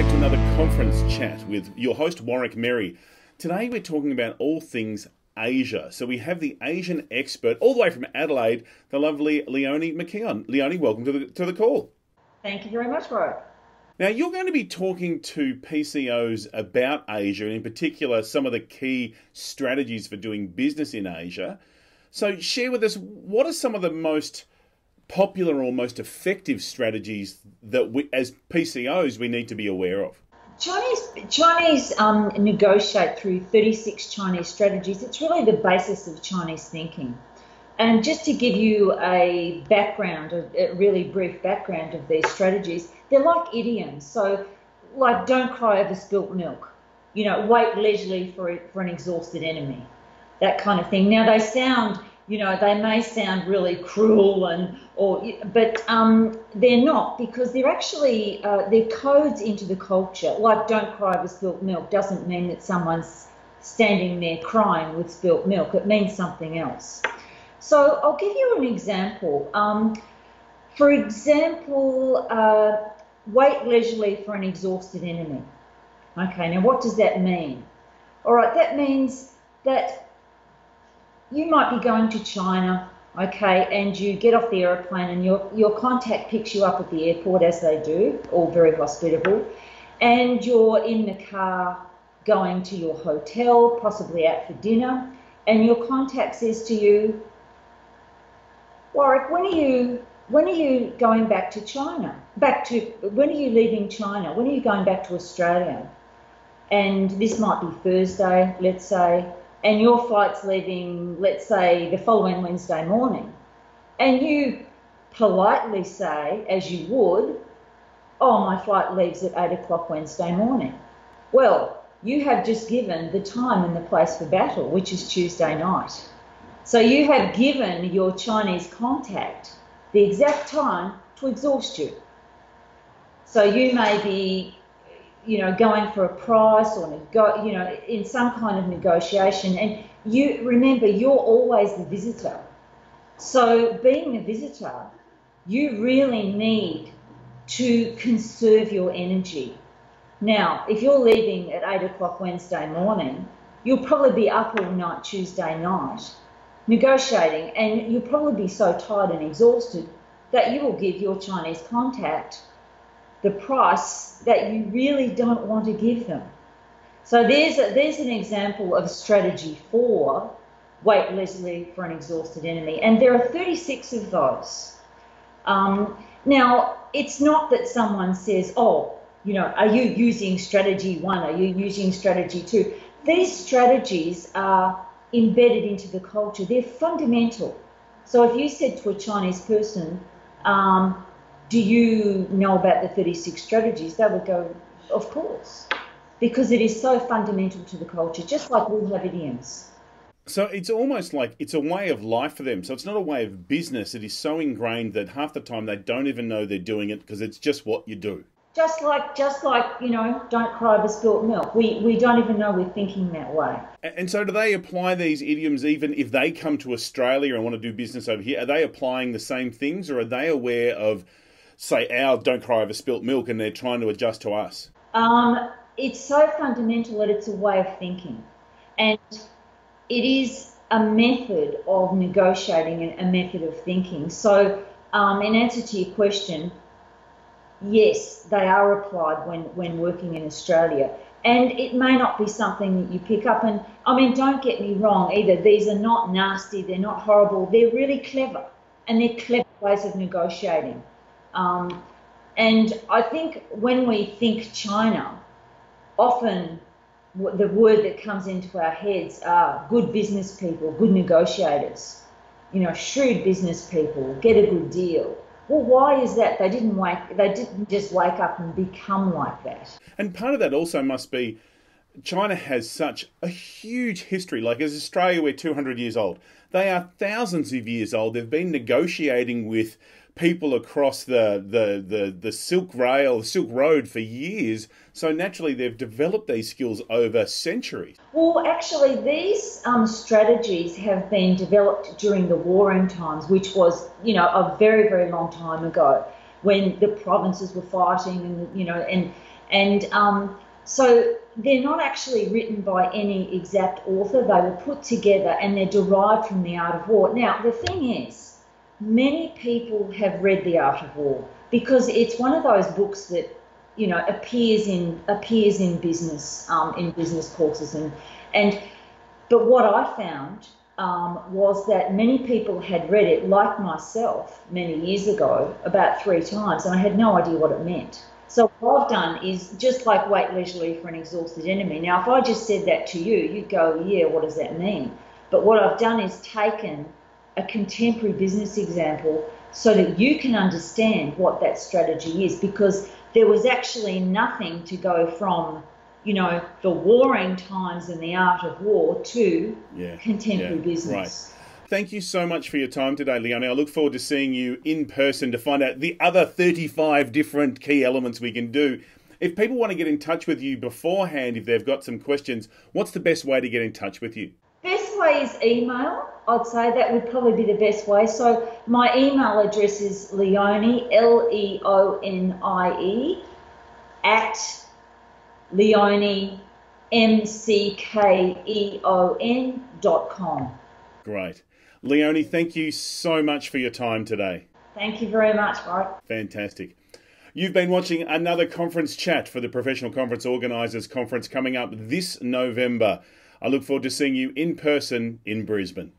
back to another conference chat with your host, Warwick Merry. Today we're talking about all things Asia. So we have the Asian expert all the way from Adelaide, the lovely Leonie McKeon. Leonie, welcome to the call. Thank you very much, Warwick. Now, you're going to be talking to PCOs about Asia, and in particular, some of the key strategies for doing business in Asia. So share with us, what are some of the most popular or most effective strategies that we, as PCOs, we need to be aware of? Chinese negotiate through 36 Chinese strategies. It's really the basis of Chinese thinking. And just to give you a background, a really brief background of these strategies, they're like idioms. So, like, don't cry over spilt milk. You know, wait leisurely for an exhausted enemy. That kind of thing. Now, they sound, they may sound really cruel, but they're not, because they're actually they're codes into the culture. Like, don't cry over spilt milk doesn't mean that someone's standing there crying with spilt milk. It means something else. So I'll give you an example. For example, wait leisurely for an exhausted enemy. Okay, now what does that mean? All right, that means that you might be going to China, okay, and you get off the aeroplane and your contact picks you up at the airport, as they do, all very hospitable, and you're in the car going to your hotel, possibly out for dinner, and your contact says to you, Warwick, when are you going back to China? When are you leaving China? When are you going back to Australia? And this might be Thursday, let's say, and your flight's leaving, let's say, the following Wednesday morning. And you politely say, as you would, oh, my flight leaves at 8 o'clock Wednesday morning. Well, you have just given the time and the place for battle, which is Tuesday night. So you have given your Chinese contact the exact time to exhaust you. So you may be, going for a price or in some kind of negotiation, and you remember you're always the visitor. So being a visitor, you really need to conserve your energy. Now, if you're leaving at 8 o'clock Wednesday morning, you'll probably be up all night Tuesday night negotiating, and you'll probably be so tired and exhausted that you will give your Chinese contact the price that you really don't want to give them. So there's an example of strategy 4, wait leisurely for an exhausted enemy, and there are 36 of those. Now, it's not that someone says, oh, are you using strategy 1? Are you using strategy 2? These strategies are embedded into the culture. They're fundamental. So if you said to a Chinese person, do you know about the 36 strategies? They would go, of course, because it is so fundamental to the culture, just like we have idioms. So it's almost like it's a way of life for them. So it's not a way of business. It is so ingrained that half the time they don't even know they're doing it because it's just what you do. Just like, don't cry over spilt milk. We don't even know we're thinking that way. And so do they apply these idioms even if they come to Australia and want to do business over here? Are they applying the same things, or are they aware of, say, our don't cry over spilt milk, and they're trying to adjust to us? It's so fundamental that it's a way of thinking. And it is a method of negotiating and a method of thinking. So in answer to your question, yes, they are applied when working in Australia. And it may not be something that you pick up. And, don't get me wrong either. These are not nasty. They're not horrible. They're really clever. And they're clever ways of negotiating. And I think when we think China, often the word that comes into our heads are good business people, good negotiators, shrewd business people, get a good deal. Well, why is that? They didn't just wake up and become like that. And part of that also must be China has such a huge history. Like, as Australia, we're 200 years old. They are thousands of years old. They've been negotiating with people across the Silk Road for years. So naturally, they've developed these skills over centuries. Well, actually, these strategies have been developed during the warring times, which was, a very, very long time ago, when the provinces were fighting, and And so they're not actually written by any exact author. They were put together and they're derived from The Art of War. Now, the thing is, many people have read The Art of War because it's one of those books that, you know, appears in business courses but what I found was that many people had read it, like myself, many years ago, about 3 times, and I had no idea what it meant. So what I've done is just like wait leisurely for an exhausted enemy. Now, if I just said that to you, you'd go, yeah, what does that mean? But what I've done is taken a contemporary business example so that you can understand what that strategy is, because there was actually nothing to go from, you know, the warring times and the art of war to contemporary business. Right. Thank you so much for your time today, Leonie. I look forward to seeing you in person to find out the other 35 different key elements we can do. If people want to get in touch with you beforehand, if they've got some questions, what's the best way to get in touch with you? Best way is email. I'd say that would probably be the best way. So my email address is Leonie, Leonie, at Leonie, MCKEON.com. Great. Leonie, thank you so much for your time today. Thank you very much, Mark. Fantastic. You've been watching another conference chat for the Professional Conference Organisers Conference coming up this November. I look forward to seeing you in person in Brisbane.